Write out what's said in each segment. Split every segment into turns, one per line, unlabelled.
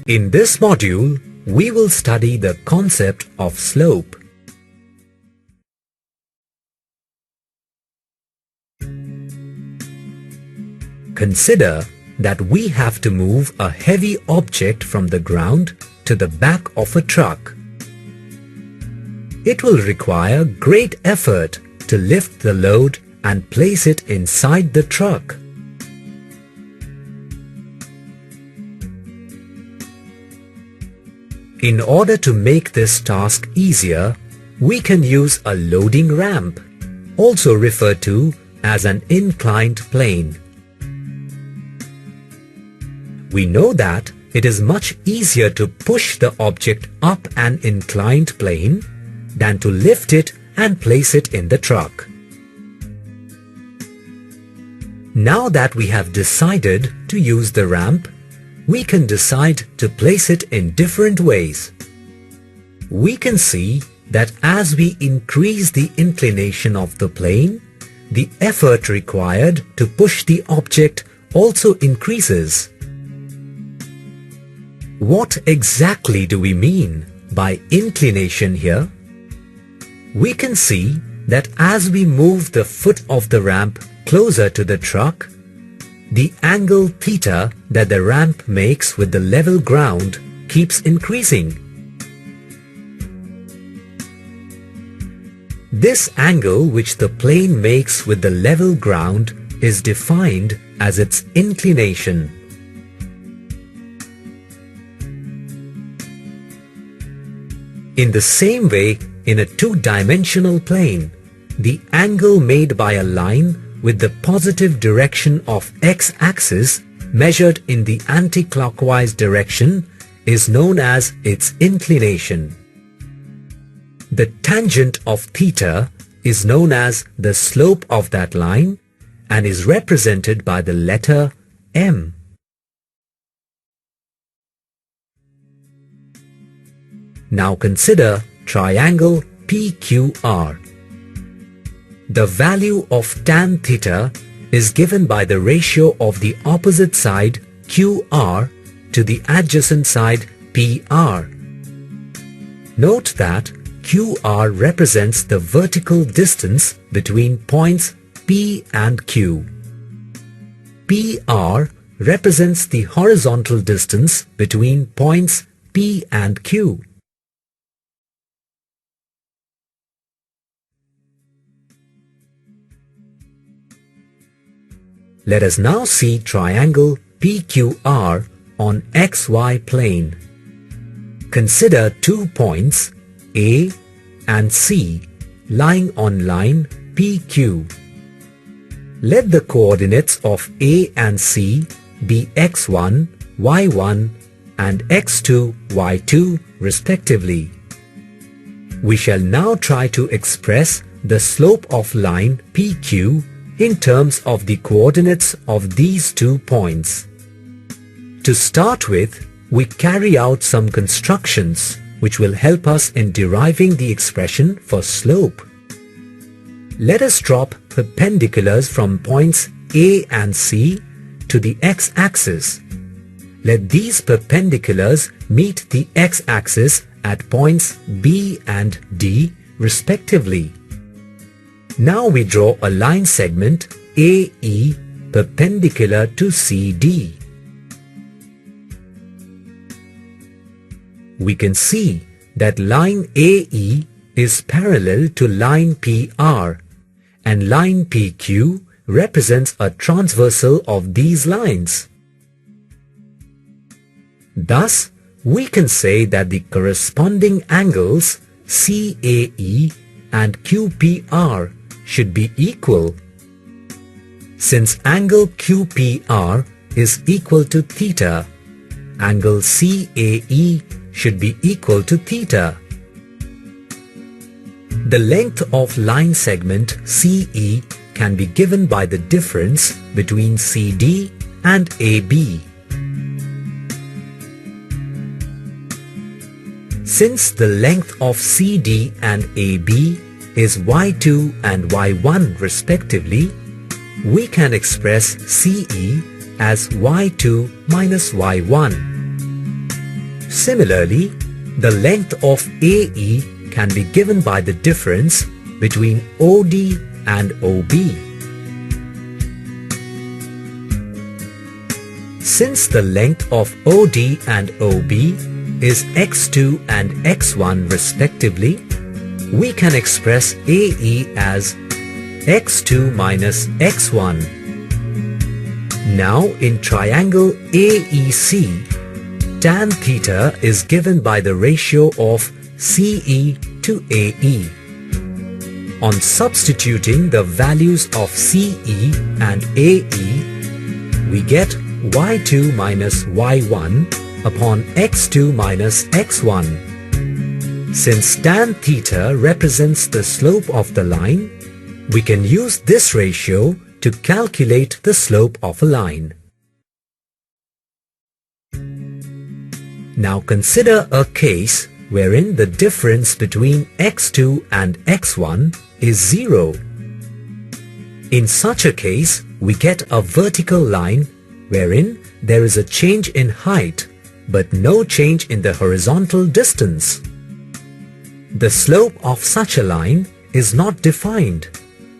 In this module, we will study the concept of slope. Consider that we have to move a heavy object from the ground to the back of a truck. It will require great effort to lift the load and place it inside the truck. In order to make this task easier, we can use a loading ramp, also referred to as an inclined plane. We know that it is much easier to push the object up an inclined plane than to lift it and place it in the truck. Now that we have decided to use the ramp, we can decide to place it in different ways. We can see that as we increase the inclination of the plane, the effort required to push the object also increases. What exactly do we mean by inclination here? We can see that as we move the foot of the ramp closer to the truck, the angle theta that the ramp makes with the level ground keeps increasing. This angle which the plane makes with the level ground is defined as its inclination. In the same way, in a two-dimensional plane, the angle made by a line with the positive direction of x-axis measured in the anti-clockwise direction is known as its inclination. The tangent of theta is known as the slope of that line and is represented by the letter m. Now consider triangle PQR. The value of tan theta is given by the ratio of the opposite side QR to the adjacent side PR. Note that QR represents the vertical distance between points P and Q. PR represents the horizontal distance between points P and Q. Let us now see triangle PQR on XY plane. Consider 2 points A and C lying on line PQ. Let the coordinates of A and C be x1, y1 and x2, y2 respectively. We shall now try to express the slope of line PQ in terms of the coordinates of these 2 points. To start with, we carry out some constructions which will help us in deriving the expression for slope. Let us drop perpendiculars from points A and C to the x-axis. Let these perpendiculars meet the x-axis at points B and D respectively. Now we draw a line segment AE perpendicular to CD. We can see that line AE is parallel to line PR and line PQ represents a transversal of these lines. Thus, we can say that the corresponding angles CAE and QPR should be equal. Since angle QPR is equal to theta, angle CAE should be equal to theta. The length of line segment CE can be given by the difference between CD and AB. Since the length of CD and AB is y2 and y1 respectively, we can express CE as y2 minus y1. Similarly, the length of AE can be given by the difference between OD and OB. Since the length of OD and OB is x2 and x1 respectively, we can express AE as x2 minus x1. Now in triangle AEC, tan theta is given by the ratio of CE to AE. On substituting the values of CE and AE, we get y2 minus y1 upon x2 minus x1. Since tan theta represents the slope of the line, we can use this ratio to calculate the slope of a line. Now consider a case wherein the difference between x2 and x1 is 0. In such a case, we get a vertical line wherein there is a change in height but no change in the horizontal distance. The slope of such a line is not defined,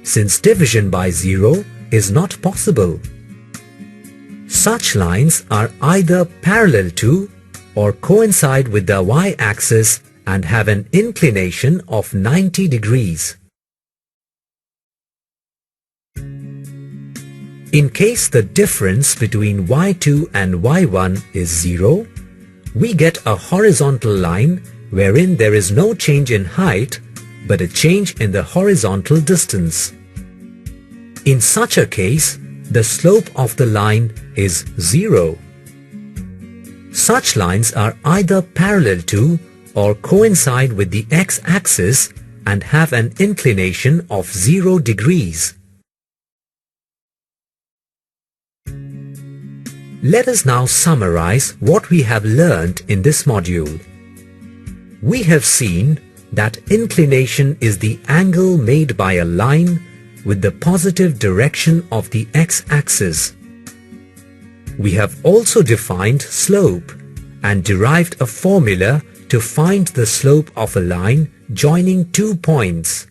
since division by 0 is not possible. Such lines are either parallel to or coincide with the y-axis and have an inclination of 90 degrees. In case the difference between y2 and y1 is 0, we get a horizontal line wherein there is no change in height but a change in the horizontal distance. In such a case, the slope of the line is 0. Such lines are either parallel to or coincide with the x-axis and have an inclination of 0 degrees. Let us now summarize what we have learned in this module. We have seen that inclination is the angle made by a line with the positive direction of the x-axis. We have also defined slope and derived a formula to find the slope of a line joining two points.